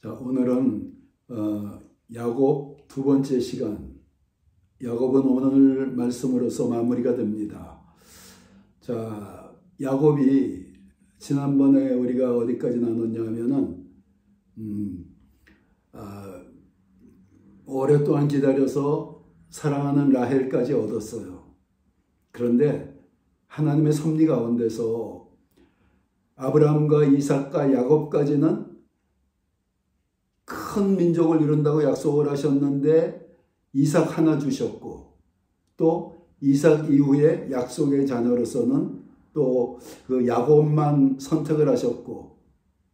자, 오늘은 야곱 두 번째 시간, 야곱은 오늘 말씀으로서 마무리가 됩니다. 자, 야곱이 지난번에 우리가 어디까지 나눴냐 하면은 오랫동안 기다려서 사랑하는 라헬까지 얻었어요. 그런데 하나님의 섭리 가운데서 아브라함과 이삭과 야곱까지는 큰 민족을 이룬다고 약속을 하셨는데 이삭 하나 주셨고, 또 이삭 이후에 약속의 자녀로서는 또 그 야곱만 선택을 하셨고,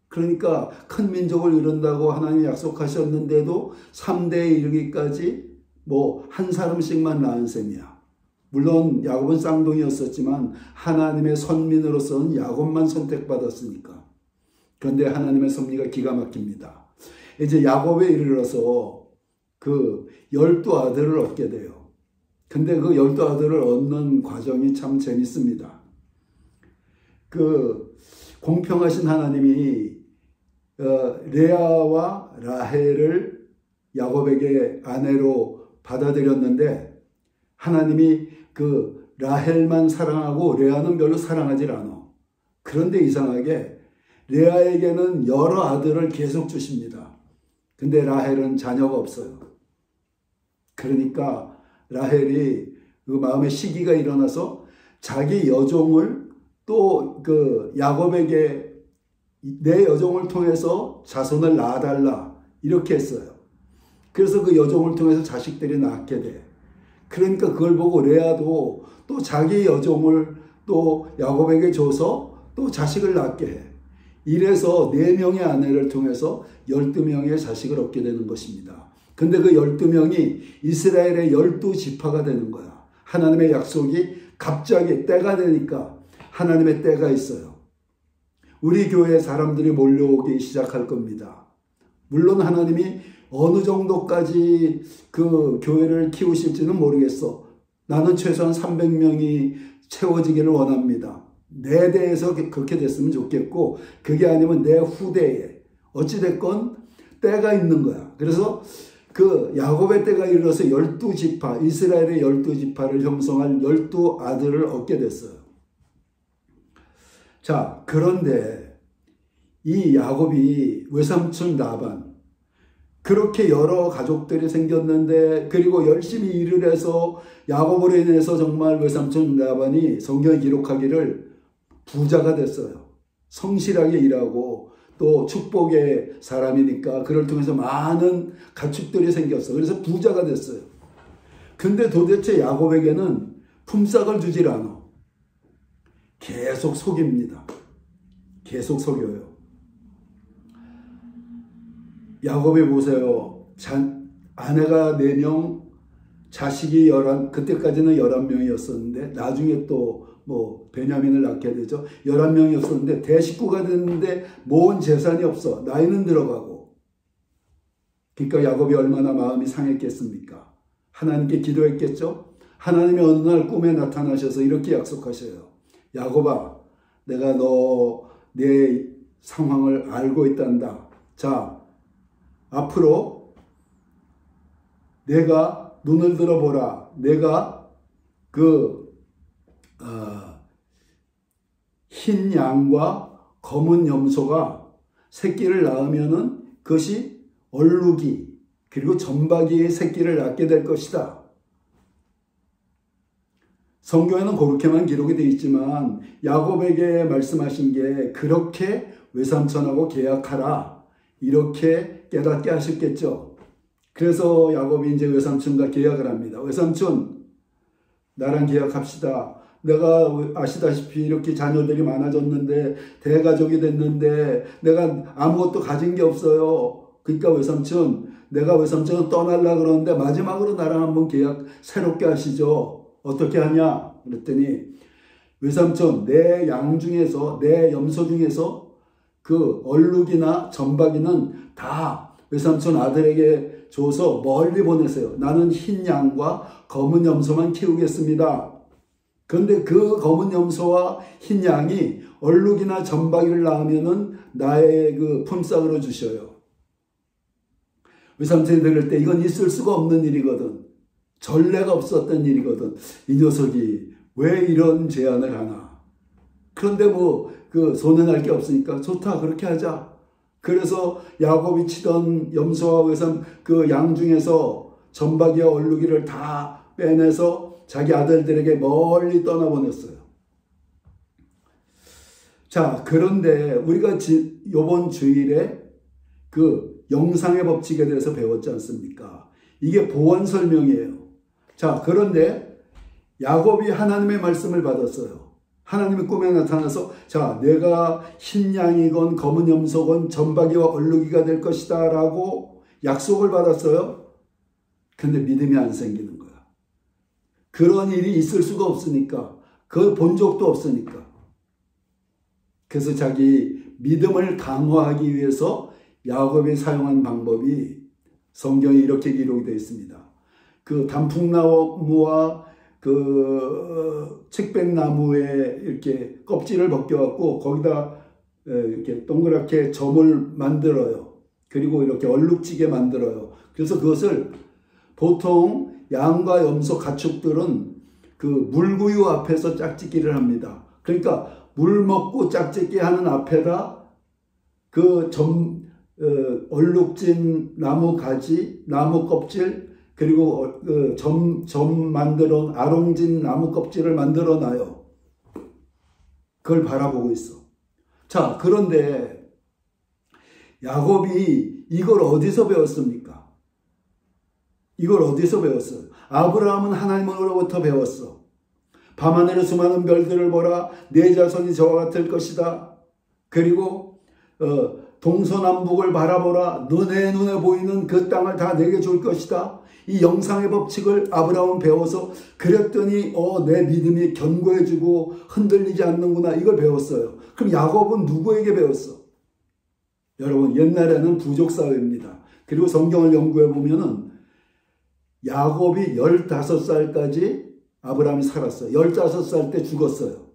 그러니까 큰 민족을 이룬다고 하나님이 약속하셨는데도 3대에 이르기까지 한 사람씩만 낳은 셈이야. 물론 야곱은 쌍둥이였었지만 하나님의 선민으로서는 야곱만 선택받았으니까. 그런데 하나님의 섭리가 기가 막힙니다. 이제 야곱에 이르러서 그 12아들을 얻게 돼요. 근데 그 12아들을 얻는 과정이 참 재밌습니다. 그 공평하신 하나님이 레아와 라헬을 야곱에게 아내로 받아들였는데, 하나님이 그 라헬만 사랑하고 레아는 별로 사랑하지 않아. 그런데 이상하게 레아에게는 여러 아들을 계속 주십니다. 근데 라헬은 자녀가 없어요. 그러니까 라헬이 그 마음의 시기가 일어나서 자기 여종을 또 그 야곱에게 내 여종을 통해서 자손을 낳아달라 이렇게 했어요. 그래서 그 여종을 통해서 자식들이 낳게 돼. 그러니까 그걸 보고 레아도 또 자기 여종을 또 야곱에게 줘서 또 자식을 낳게 해. 이래서 4명의 아내를 통해서 12명의 자식을 얻게 되는 것입니다. 근데 그 12명이 이스라엘의 12지파가 되는 거야. 하나님의 약속이 갑자기 때가 되니까 하나님의 때가 있어요. 우리 교회에 사람들이 몰려오기 시작할 겁니다. 물론 하나님이 어느 정도까지 그 교회를 키우실지는 모르겠어. 나는 최소한 300명이 채워지기를 원합니다. 내 대에서 그렇게 됐으면 좋겠고, 그게 아니면 내 후대에 어찌됐건 때가 있는 거야. 그래서 그 야곱의 때가 이르러서 12지파, 이스라엘의 12지파를 형성할 12아들을 얻게 됐어요. 자, 그런데 이 야곱이 외삼촌 라반, 그렇게 여러 가족들이 생겼는데, 그리고 열심히 일을 해서 야곱으로 인해서 정말 외삼촌 라반이 성경에 기록하기를 부자가 됐어요. 성실하게 일하고 또 축복의 사람이니까 그를 통해서 많은 가축들이 생겼어. 그래서 부자가 됐어요. 근데 도대체 야곱에게는 품삯을 주질 않아. 계속 속입니다. 계속 속여요. 야곱이 보세요. 아내가 4명, 자식이 11, 그때까지는 11명이었었는데, 나중에 또 베냐민을 낳게 되죠. 11명이었었는데, 대식구가 됐는데, 모은 재산이 없어. 나이는 들어가고. 그러니까 야곱이 얼마나 마음이 상했겠습니까? 하나님께 기도했겠죠? 하나님이 어느 날 꿈에 나타나셔서 이렇게 약속하셔요. 야곱아, 내가 내 상황을 알고 있단다. 자, 앞으로 내가 눈을 들어보라. 내가 흰 양과 검은 염소가 새끼를 낳으면은 그것이 얼룩이 그리고 점박이의 새끼를 낳게 될 것이다. 성경에는 그렇게만 기록이 되어 있지만 야곱에게 말씀하신 게 그렇게 외삼촌하고 계약하라 이렇게 깨닫게 하셨겠죠. 그래서 야곱이 이제 외삼촌과 계약을 합니다. 외삼촌, 나랑 계약합시다. 내가 아시다시피 이렇게 자녀들이 많아졌는데 대가족이 됐는데 내가 아무것도 가진 게 없어요. 그러니까 외삼촌, 내가 외삼촌은 떠나려고 그러는데 마지막으로 나랑 한번 계약 새롭게 하시죠. 어떻게 하냐? 그랬더니 외삼촌, 내 양 중에서 내 염소 중에서 그 얼룩이나 점박이는 다 외삼촌 아들에게 줘서 멀리 보내세요. 나는 흰 양과 검은 염소만 키우겠습니다. 그런데 그 검은 염소와 흰 양이 얼룩이나 점박이를 낳으면은 나의 그 품삯으로 주셔요. 외삼촌이 들을 때 이건 있을 수가 없는 일이거든. 전례가 없었던 일이거든. 이 녀석이 왜 이런 제안을 하나. 그런데 손해날 게 없으니까 좋다, 그렇게 하자. 그래서 야곱이 치던 염소와 외삼 그 양 중에서 점박이와 얼룩이를 다 빼내서 자기 아들들에게 멀리 떠나보냈어요. 자, 그런데 우리가 이번 주일에 그 영상의 법칙에 대해서 배웠지 않습니까? 이게 보완 설명이에요. 자, 그런데 야곱이 하나님의 말씀을 받았어요. 하나님의 꿈에 나타나서 자, 내가 흰 양이건 검은 염소건 점박이와 얼룩이가 될 것이다 라고 약속을 받았어요. 근데 믿음이 안 생기는 거야. 그런 일이 있을 수가 없으니까. 그걸 본 적도 없으니까. 그래서 자기 믿음을 강화하기 위해서 야곱이 사용한 방법이 성경에 이렇게 기록이 되어 있습니다. 그 단풍나무와 그 측백나무에 이렇게 껍질을 벗겨갖고 거기다 이렇게 동그랗게 점을 만들어요. 그리고 이렇게 얼룩지게 만들어요. 그래서 그것을 보통 양과 염소 가축들은 그 물구유 앞에서 짝짓기를 합니다. 그러니까 물 먹고 짝짓기 하는 앞에다 그 얼룩진 나무 가지, 나무 껍질, 그리고 점 만들어 아롱진 나무 껍질을 만들어 놔요. 그걸 바라보고 있어. 자, 그런데 야곱이 이걸 어디서 배웠습니까? 이걸 어디서 배웠어요? 아브라함은 하나님으로부터 배웠어. 밤하늘의 수많은 별들을 보라, 내 자손이 저와 같을 것이다. 그리고 동서남북을 바라보라, 너네 눈에 보이는 그 땅을 다 내게 줄 것이다. 이 영상의 법칙을 아브라함은 배워서 그랬더니 내 믿음이 견고해지고 흔들리지 않는구나, 이걸 배웠어요. 그럼 야곱은 누구에게 배웠어? 여러분, 옛날에는 부족사회입니다. 그리고 성경을 연구해 보면은 야곱이 15살까지 아브라함이 살았어요. 15살 때 죽었어요.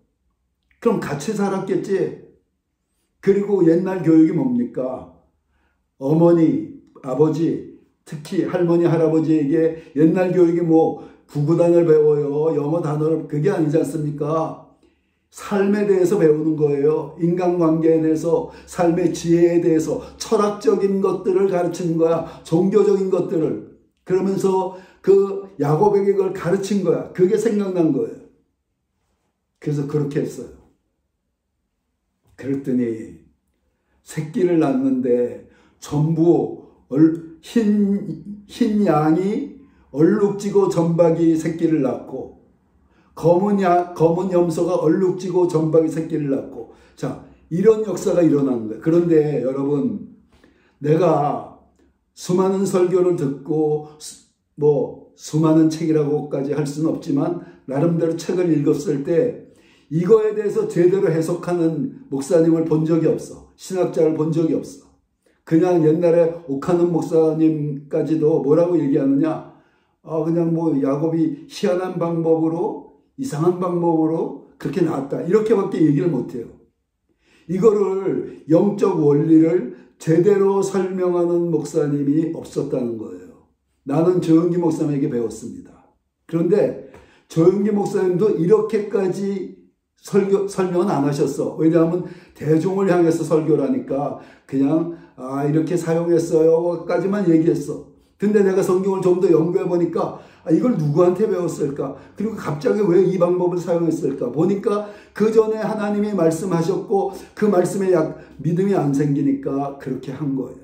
그럼 같이 살았겠지. 그리고 옛날 교육이 뭡니까? 어머니, 아버지, 특히 할머니, 할아버지에게 옛날 교육이 구구단을 배워요. 영어 단어를, 그게 아니지 않습니까? 삶에 대해서 배우는 거예요. 인간관계에 대해서, 삶의 지혜에 대해서, 철학적인 것들을 가르치는 거야. 종교적인 것들을. 그러면서 그 야곱에게 그걸 가르친 거야. 그게 생각난 거예요. 그래서 그렇게 했어요. 그랬더니 새끼를 낳는데 전부 흰 양이 얼룩지고 점박이 새끼를 낳고 검은 염소가 얼룩지고 점박이 새끼를 낳고, 자, 이런 역사가 일어나는 거예요. 그런데 여러분, 내가 수많은 설교를 듣고 수많은 책이라고까지 할 수는 없지만 나름대로 책을 읽었을 때 이거에 대해서 제대로 해석하는 목사님을 본 적이 없어. 신학자를 본 적이 없어. 그냥 옛날에 오카는 목사님까지도 뭐라고 얘기하느냐, 그냥 야곱이 희한한 방법으로, 이상한 방법으로 그렇게 나왔다, 이렇게밖에 얘기를 못해요. 이거를 영적 원리를 제대로 설명하는 목사님이 없었다는 거예요. 나는 조영기 목사님에게 배웠습니다. 그런데 조영기 목사님도 이렇게까지 설명은 안 하셨어. 왜냐하면 대중을 향해서 설교를 하니까 그냥 이렇게 사용했어요 까지만 얘기했어. 근데 내가 성경을 좀 더 연구해 보니까 이걸 누구한테 배웠을까? 그리고 갑자기 왜 이 방법을 사용했을까? 보니까 그 전에 하나님이 말씀하셨고 그 말씀에 믿음이 안 생기니까 그렇게 한 거예요.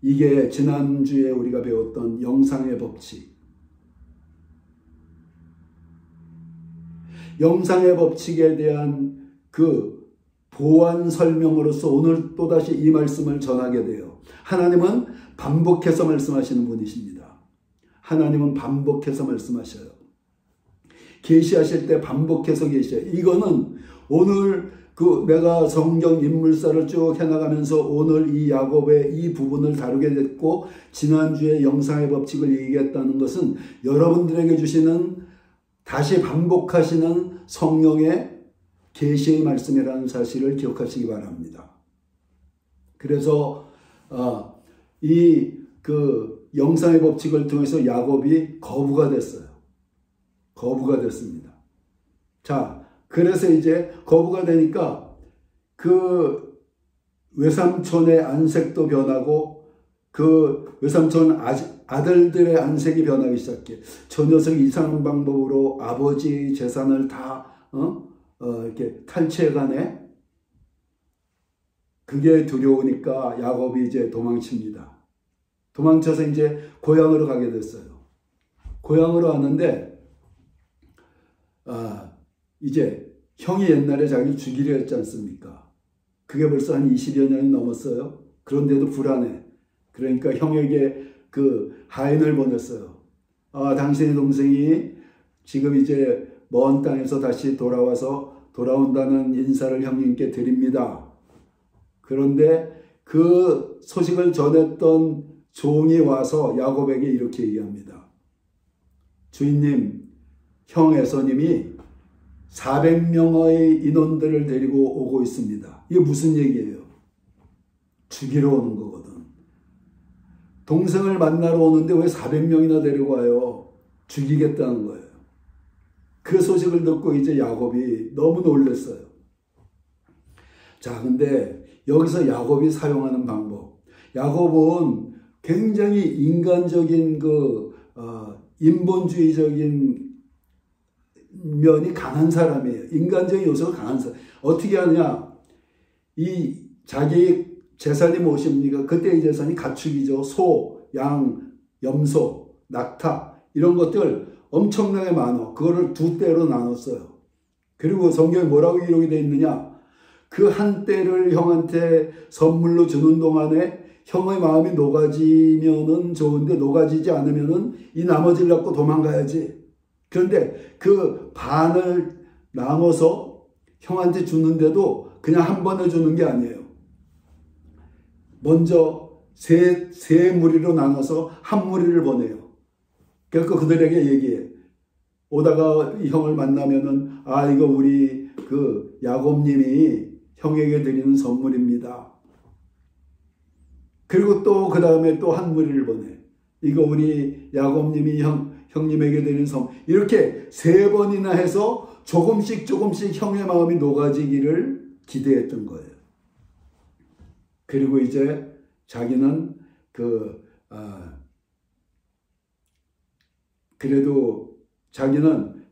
이게 지난주에 우리가 배웠던 영상의 법칙. 영상의 법칙에 대한 그 보완 설명으로서 오늘 또다시 이 말씀을 전하게 돼요. 하나님은 반복해서 말씀하시는 분이십니다. 하나님은 반복해서 말씀하셔요. 계시하실 때 반복해서 계셔요. 이거는 오늘 내가 성경 인물사를 쭉 해나가면서 오늘 이 야곱의 이 부분을 다루게 됐고, 지난주에 영상의 법칙을 얘기했다는 것은 여러분들에게 주시는, 다시 반복하시는 성령의 계시의 말씀이라는 사실을 기억하시기 바랍니다. 그래서 이 영상의 법칙을 통해서 야곱이 거부가 됐어요. 거부가 됐습니다. 자, 그래서 이제 거부가 되니까 그 외삼촌의 안색도 변하고 그 외삼촌 아들들의 안색이 변하기 시작해. 저 녀석이 이상한 방법으로 아버지 재산을 다 이렇게 탈취해가네. 그게 두려우니까 야곱이 이제 도망칩니다. 도망쳐서 이제 고향으로 가게 됐어요. 고향으로 왔는데 이제 형이 옛날에 자기를 죽이려 했지 않습니까? 그게 벌써 한 20여 년이 넘었어요. 그런데도 불안해. 그러니까 형에게 그 하인을 보냈어요. 당신의 동생이 지금 이제 먼 땅에서 다시 돌아온다는 인사를 형님께 드립니다. 그런데 그 소식을 전했던 종이 와서 야곱에게 이렇게 얘기합니다. 주인님, 형 에서님이 400명의 인원들을 데리고 오고 있습니다. 이게 무슨 얘기예요? 죽이러 오는 거거든. 동생을 만나러 오는데 왜 400명이나 데리고 와요? 죽이겠다는 거예요. 그 소식을 듣고 이제 야곱이 너무 놀랐어요. 자, 근데 여기서 야곱이 사용하는 방법. 야곱은 굉장히 인간적인 인본주의적인 면이 강한 사람이에요. 인간적인 요소가 강한 사람. 어떻게 하느냐? 이 자기 재산이 무엇입니까? 그때의 재산이 가축이죠. 소, 양, 염소, 낙타 이런 것들 엄청나게 많아. 그거를 두 떼로 나눴어요. 그리고 성경에 뭐라고 기록이 되어 있느냐? 그 한 떼를 형한테 선물로 주는 동안에 형의 마음이 녹아지면은 좋은데 녹아지지 않으면은 이 나머지를 갖고 도망가야지. 그런데 그 반을 나눠서 형한테 주는데도 그냥 한 번에 주는 게 아니에요. 먼저 세 무리로 나눠서 한 무리를 보내요. 그래서 그들에게 얘기해. 오다가 이 형을 만나면은 이거 우리 그 야곱님이 형에게 드리는 선물입니다. 그리고 또 그 다음에 또 한 무리를 보내. 이거 우리 야곱님이 형님에게 드리는 선물. 이렇게 3번이나 해서 조금씩 형의 마음이 녹아지기를 기대했던 거예요. 그리고 이제 자기는 그래도 자기는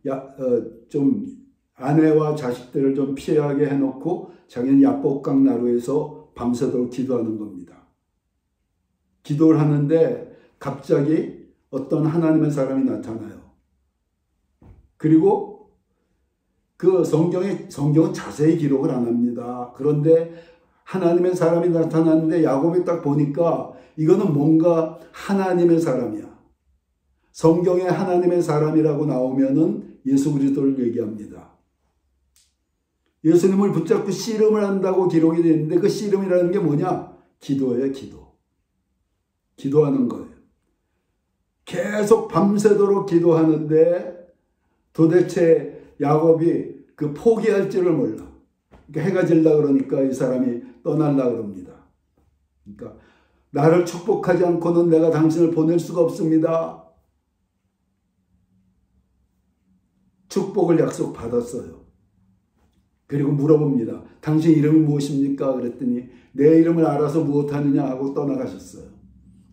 좀 아내와 자식들을 좀 피하게 해놓고 자기는 야복강 나루에서 밤새도록 기도하는 겁니다. 기도를 하는데 갑자기 어떤 하나님의 사람이 나타나요. 그리고 그 성경은 자세히 기록을 안 합니다. 그런데 하나님의 사람이 나타났는데 야곱이 딱 보니까 이거는 뭔가 하나님의 사람이야. 성경에 하나님의 사람이라고 나오면은 예수 그리스도를 얘기합니다. 예수님을 붙잡고 씨름을 한다고 기록이 되어 있는데 그 씨름이라는 게 뭐냐? 기도예요, 기도. 기도하는 거예요. 계속 밤새도록 기도하는데 도대체 야곱이 그 포기할 줄을 몰라. 그러니까 해가 질라 그러니까 이 사람이 떠날라 그럽니다. 그러니까 나를 축복하지 않고는 내가 당신을 보낼 수가 없습니다. 축복을 약속받았어요. 그리고 물어봅니다. 당신 이름이 무엇입니까? 그랬더니 내 이름을 알아서 무엇하느냐 하고 떠나가셨어요.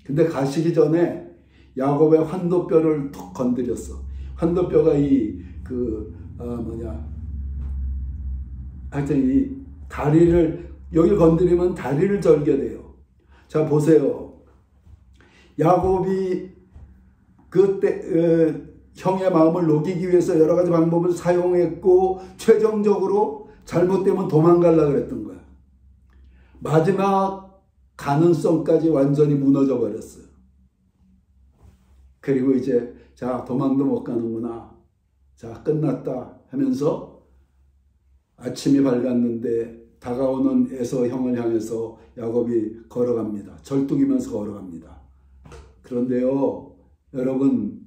근데 가시기 전에 야곱의 환도뼈를 툭 건드렸어. 환도뼈가 하여튼 이 다리를 여기 건드리면 다리를 절게 돼요. 자, 보세요. 야곱이 그때 형의 마음을 녹이기 위해서 여러 가지 방법을 사용했고 최종적으로 잘못되면 도망가려고 그랬던 거야. 마지막 가능성까지 완전히 무너져 버렸어요. 그리고 이제 자, 도망도 못 가는구나. 자, 끝났다 하면서 아침이 밝았는데 다가오는 에서 형을 향해서 야곱이 걸어갑니다. 절뚝이면서 걸어갑니다. 그런데요, 여러분,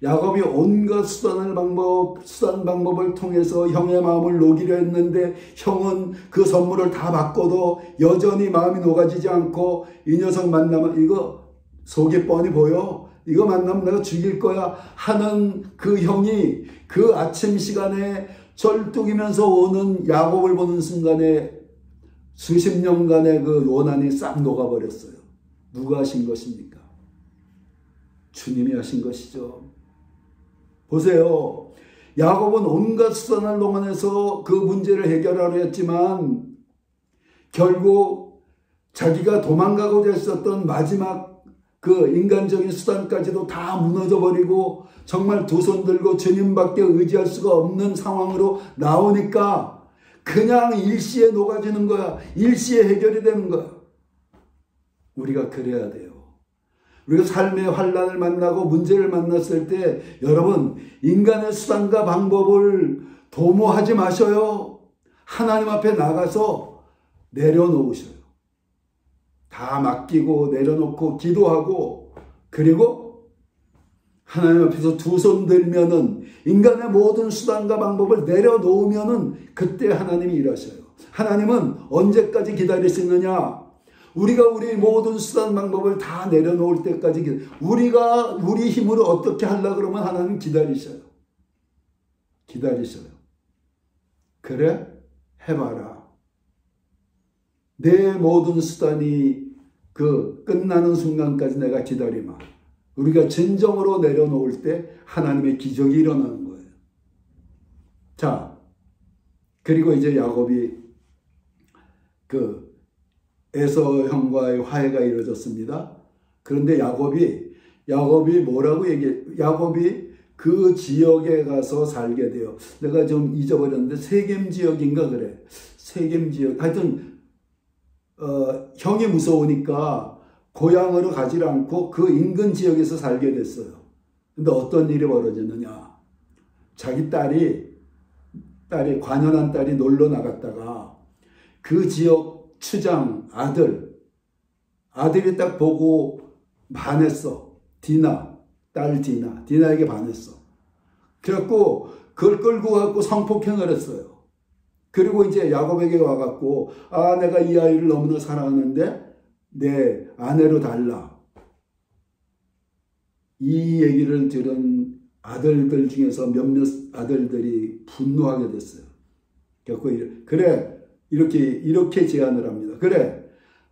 야곱이 온갖 수단 방법을 통해서 형의 마음을 녹이려 했는데 형은 그 선물을 다 받고도 여전히 마음이 녹아지지 않고 이 녀석 만나면 이거 속이 뻔히 보여. 이거 만나면 내가 죽일 거야 하는 그 형이 그 아침 시간에 절뚝이면서 오는 야곱을 보는 순간에 수십 년간의 그 원한이 싹 녹아버렸어요. 누가 하신 것입니까? 주님이 하신 것이죠. 보세요. 야곱은 온갖 수단을 동원해서 그 문제를 해결하려 했지만 결국 자기가 도망가고자 했었던 마지막 그 인간적인 수단까지도 다 무너져버리고 정말 두 손 들고 주님밖에 의지할 수가 없는 상황으로 나오니까 그냥 일시에 녹아지는 거야. 일시에 해결이 되는 거야. 우리가 그래야 돼요. 우리가 삶의 환난을 만나고 문제를 만났을 때 여러분 인간의 수단과 방법을 도모하지 마셔요. 하나님 앞에 나가서 내려놓으셔요. 다 맡기고 내려놓고 기도하고 그리고 하나님 앞에서 두 손 들면은 인간의 모든 수단과 방법을 내려놓으면은 그때 하나님이 일하셔요. 하나님은 언제까지 기다리시느냐? 우리가 우리 모든 수단 방법을 다 내려놓을 때까지 우리가 우리 힘으로 어떻게 하려고 그러면 하나님 기다리셔요. 기다리셔요. 그래? 해봐라. 내 모든 수단이 그 끝나는 순간까지 내가 기다리마. 우리가 진정으로 내려놓을 때 하나님의 기적이 일어나는 거예요. 자, 그리고 이제 야곱이 그 에서 형과의 화해가 이루어졌습니다. 그런데 야곱이 뭐라고 야곱이 그 지역에 가서 살게 돼요. 내가 좀 잊어버렸는데 세겜 지역인가 그래. 세겜 지역. 하여튼 형이 무서우니까 고향으로 가지 않고 그 인근 지역에서 살게 됐어요. 근데 어떤 일이 벌어졌느냐. 자기 딸이 관연한 딸이 놀러 나갔다가 그 지역 추장 아들이 딱 보고 반했어. 딸 디나에게 반했어. 그래갖고 그걸 끌고 가고 성폭행을 했어요. 그리고 이제 야곱에게 와갖고 내가 이 아이를 너무나 사랑하는데 내 아내로 달라. 이 얘기를 들은 아들들 중에서 몇몇 아들들이 분노하게 됐어요. 그래갖고 그래. 이렇게 제안을 합니다. 그래,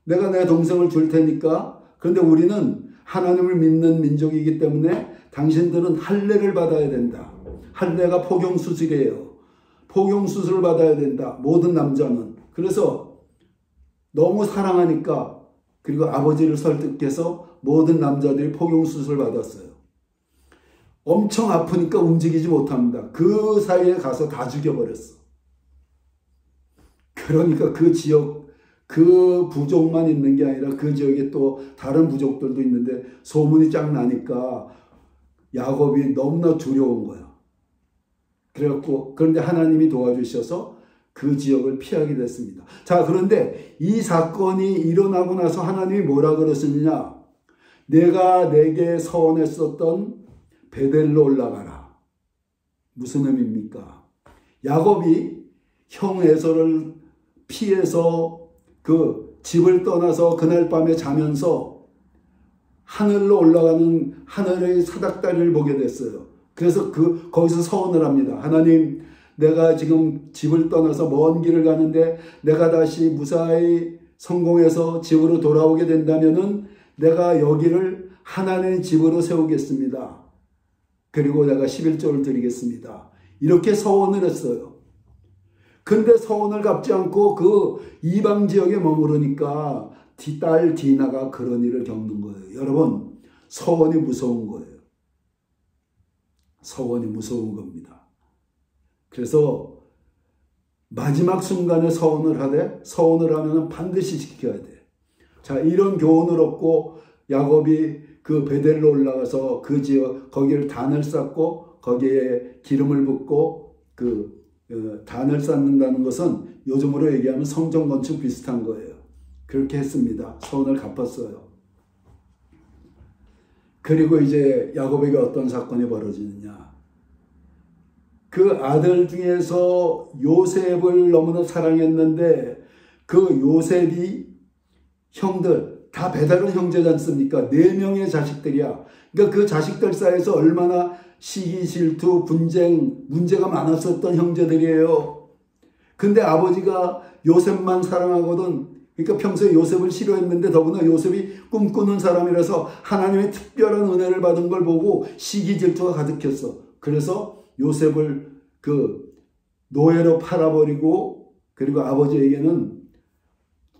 내가 내 동생을 줄 테니까, 그런데 우리는 하나님을 믿는 민족이기 때문에 당신들은 할례를 받아야 된다. 할례가 포경수술이에요. 포경수술을 받아야 된다. 모든 남자는. 그래서 너무 사랑하니까 그리고 아버지를 설득해서 모든 남자들이 포경수술을 받았어요. 엄청 아프니까 움직이지 못합니다. 그 사이에 가서 다 죽여버렸어. 그러니까 그 지역, 그 부족만 있는 게 아니라 그 지역에 또 다른 부족들도 있는데 소문이 쫙 나니까 야곱이 너무나 두려운 거야. 그래갖고 그런데 하나님이 도와주셔서 그 지역을 피하게 됐습니다. 자, 그런데 이 사건이 일어나고 나서 하나님이 뭐라 그러셨느냐? 내가 내게 서원했었던 베델로 올라가라. 무슨 의미입니까? 야곱이 형 에서를 피해서 그 집을 떠나서 그날 밤에 자면서 하늘로 올라가는 하늘의 사닥다리를 보게 됐어요. 그래서 거기서 서원을 합니다. 하나님, 내가 지금 집을 떠나서 먼 길을 가는데 내가 다시 무사히 성공해서 집으로 돌아오게 된다면은 내가 여기를 하나님의 집으로 세우겠습니다. 그리고 내가 11조를 드리겠습니다. 이렇게 서원을 했어요. 근데 서원을 갚지 않고 그 이방 지역에 머무르니까 딸 디나가 그런 일을 겪는 거예요. 여러분, 서원이 무서운 거예요. 서원이 무서운 겁니다. 그래서 마지막 순간에 서원을 하면 반드시 지켜야 돼. 자, 이런 교훈을 얻고 야곱이 그 베델로 올라가서 그 지역, 거기를 단을 쌓고 거기에 기름을 붓고 단을 쌓는다는 것은 요즘으로 얘기하면 성전 건축 비슷한 거예요. 그렇게 했습니다. 서원을 갚았어요. 그리고 이제 야곱에게 어떤 사건이 벌어지느냐. 그 아들 중에서 요셉을 너무나 사랑했는데 그 요셉이 형들 다 배다른 형제지 않습니까? 4명의 자식들이야. 그러니까 그 자식들 사이에서 얼마나 시기 질투 분쟁 문제가 많았었던 형제들이에요. 근데 아버지가 요셉만 사랑하거든. 그러니까 평소에 요셉을 싫어했는데 더구나 요셉이 꿈꾸는 사람이라서 하나님의 특별한 은혜를 받은 걸 보고 시기 질투가 가득했어. 그래서 요셉을 그 노예로 팔아버리고 그리고 아버지에게는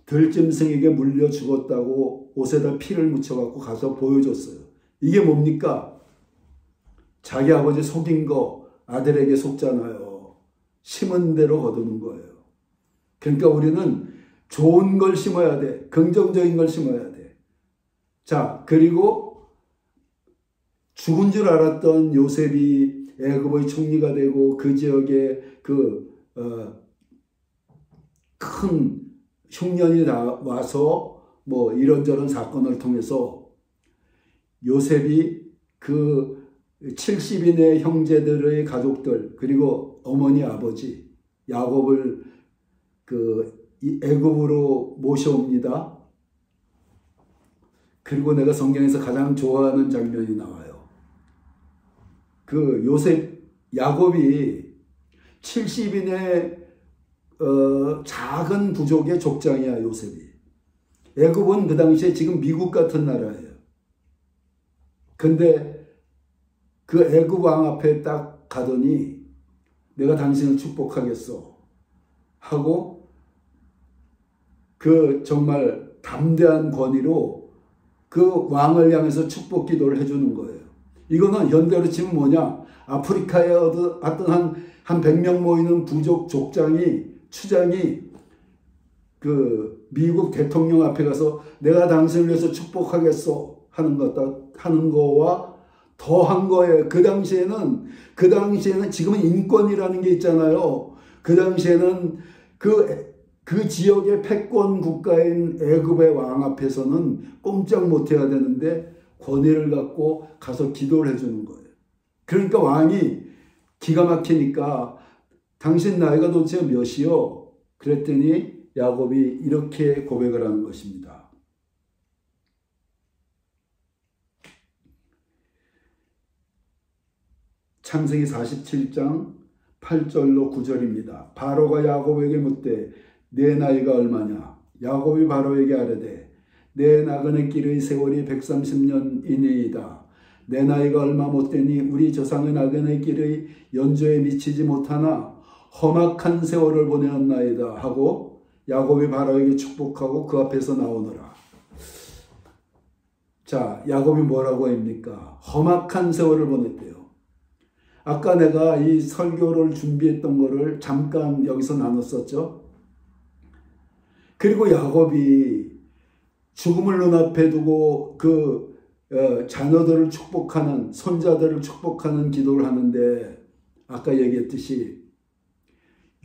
들짐승에게 물려 죽었다고 옷에다 피를 묻혀갖고 가서 보여줬어요. 이게 뭡니까? 자기 아버지 속인 거 아들에게 속잖아요. 심은 대로 거두는 거예요. 그러니까 우리는 좋은 걸 심어야 돼. 긍정적인 걸 심어야 돼. 자, 그리고 죽은 줄 알았던 요셉이 애굽의 총리가 되고 그 지역에 큰 흉년이 와서 뭐 이런저런 사건을 통해서 요셉이 그 70인의 형제들의 가족들 그리고 어머니 아버지 야곱을 그 애굽으로 모셔옵니다. 그리고 내가 성경에서 가장 좋아하는 장면이 나와요. 그 요셉 야곱이 70인의 작은 부족의 족장이야 요셉이. 애굽은 그 당시에 지금 미국 같은 나라예요. 근데 그 애굽 왕 앞에 딱 가더니 내가 당신을 축복하겠어 하고 그 정말 담대한 권위로 그 왕을 향해서 축복 기도를 해주는 거예요. 이거는 현대로 치면 뭐냐? 아프리카에 어떤 한 100명 모이는 부족 추장이 그 미국 대통령 앞에 가서 내가 당신을 위해서 축복하겠어 하는 거와 더한 거예요. 그 당시에는 지금은 인권이라는 게 있잖아요. 그 당시에는 그 지역의 패권 국가인 애굽의 왕 앞에서는 꼼짝 못해야 되는데 권위를 갖고 가서 기도를 해주는 거예요. 그러니까 왕이 기가 막히니까 당신 나이가 도대체 몇이요? 그랬더니 야곱이 이렇게 고백을 하는 것입니다. 창세기 47장 8절로 9절입니다. 바로가 야곱에게 묻되 내 나이가 얼마냐? 야곱이 바로에게 아뢰되 내 나그네 길의 세월이 130년이니이다. 내 나이가 얼마 못되니 우리 조상의 나그네 길의 연조에 미치지 못하나 험악한 세월을 보내었나이다 하고 야곱이 바로에게 축복하고 그 앞에서 나오너라. 자, 야곱이 뭐라고 합니까? 험악한 세월을 보냈대요. 아까 내가 이 설교를 준비했던 거를 잠깐 여기서 나눴었죠. 그리고 야곱이 죽음을 눈앞에 두고 그 자녀들을 축복하는 손자들을 축복하는 기도를 하는데 아까 얘기했듯이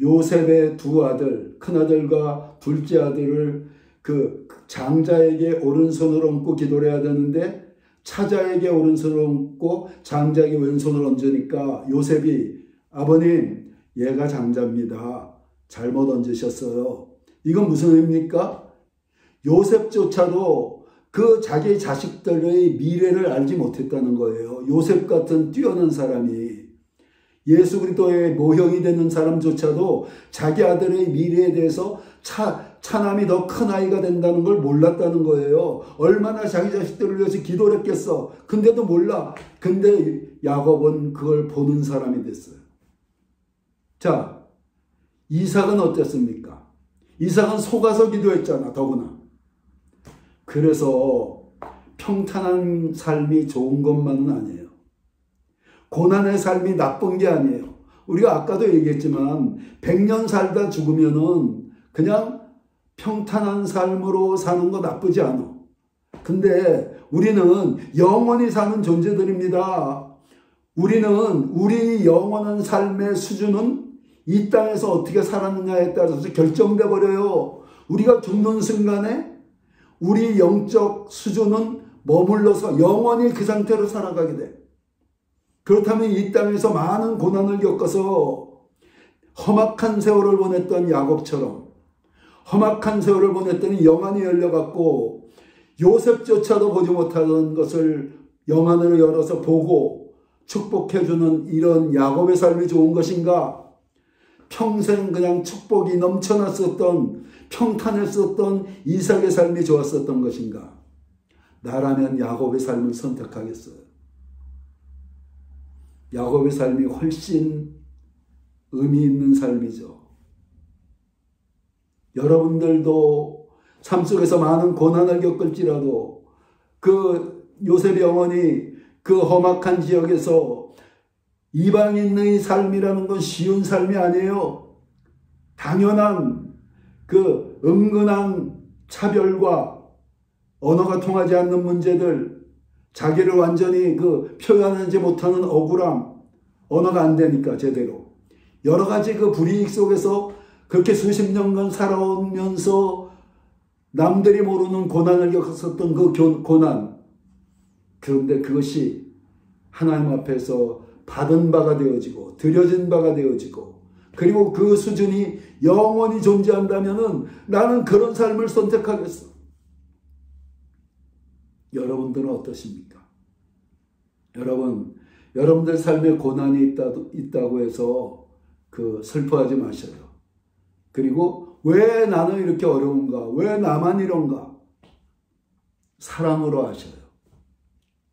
요셉의 두 아들 큰아들과 둘째 아들을 그 장자에게 오른손을 얹고 기도를 해야 되는데 차자에게 오른손을 얹고 장자에게 왼손을 얹으니까 요셉이 아버님 얘가 장자입니다. 잘못 얹으셨어요. 이건 무슨 의미입니까? 요셉조차도 그 자기 자식들의 미래를 알지 못했다는 거예요. 요셉 같은 뛰어난 사람이 예수 그리스도의 모형이 되는 사람조차도 자기 아들의 미래에 대해서 차남이 더 큰 아이가 된다는 걸 몰랐다는 거예요. 얼마나 자기 자식들을 위해서 기도를 했겠어. 근데도 몰라. 근데 야곱은 그걸 보는 사람이 됐어요. 자, 이삭은 어땠습니까? 이삭은 속아서 기도했잖아, 더구나. 그래서 평탄한 삶이 좋은 것만은 아니에요. 고난의 삶이 나쁜 게 아니에요. 우리가 아까도 얘기했지만 100년 살다 죽으면은 그냥 평탄한 삶으로 사는 거 나쁘지 않아. 근데 우리는 영원히 사는 존재들입니다. 우리 영원한 삶의 수준은 이 땅에서 어떻게 살았느냐에 따라서 결정돼 버려요. 우리가 죽는 순간에 우리 영적 수준은 머물러서 영원히 그 상태로 살아가게 돼. 그렇다면 이 땅에서 많은 고난을 겪어서 험악한 세월을 보냈던 야곱처럼 험악한 세월을 보냈더니 영안이 열려갖고 요셉조차도 보지 못하던 것을 영안으로 열어서 보고 축복해주는 이런 야곱의 삶이 좋은 것인가? 평생 그냥 축복이 넘쳐났었던 평탄했었던 이삭의 삶이 좋았었던 것인가? 나라면 야곱의 삶을 선택하겠어요. 야곱의 삶이 훨씬 의미 있는 삶이죠. 여러분들도 삶 속에서 많은 고난을 겪을지라도 그 요셉의 영혼이 그 험악한 지역에서 이방인의 삶이라는 건 쉬운 삶이 아니에요. 당연한 그 은근한 차별과 언어가 통하지 않는 문제들, 자기를 완전히 그 표현하지 못하는 억울함, 언어가 안 되니까 제대로. 여러 가지 그 불이익 속에서 그렇게 수십 년간 살아오면서 남들이 모르는 고난을 겪었었던 그 고난. 그런데 그것이 하나님 앞에서 받은 바가 되어지고 드려진 바가 되어지고 그리고 그 수준이 영원히 존재한다면은 나는 그런 삶을 선택하겠어. 여러분들은 어떠십니까? 여러분들 삶에 고난이 있다고 해서 슬퍼하지 마셔요. 그리고 왜 나는 이렇게 어려운가? 왜 나만 이런가? 사랑으로 하셔요.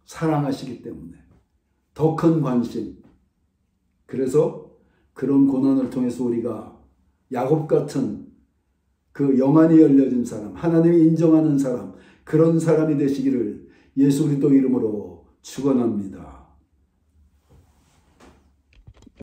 사랑하시기 때문에. 더 큰 관심. 그래서 그런 고난을 통해서 우리가 야곱 같은 그 영안이 열려진 사람, 하나님이 인정하는 사람, 그런 사람이 되시기를 예수 그리스도 이름으로 축원합니다.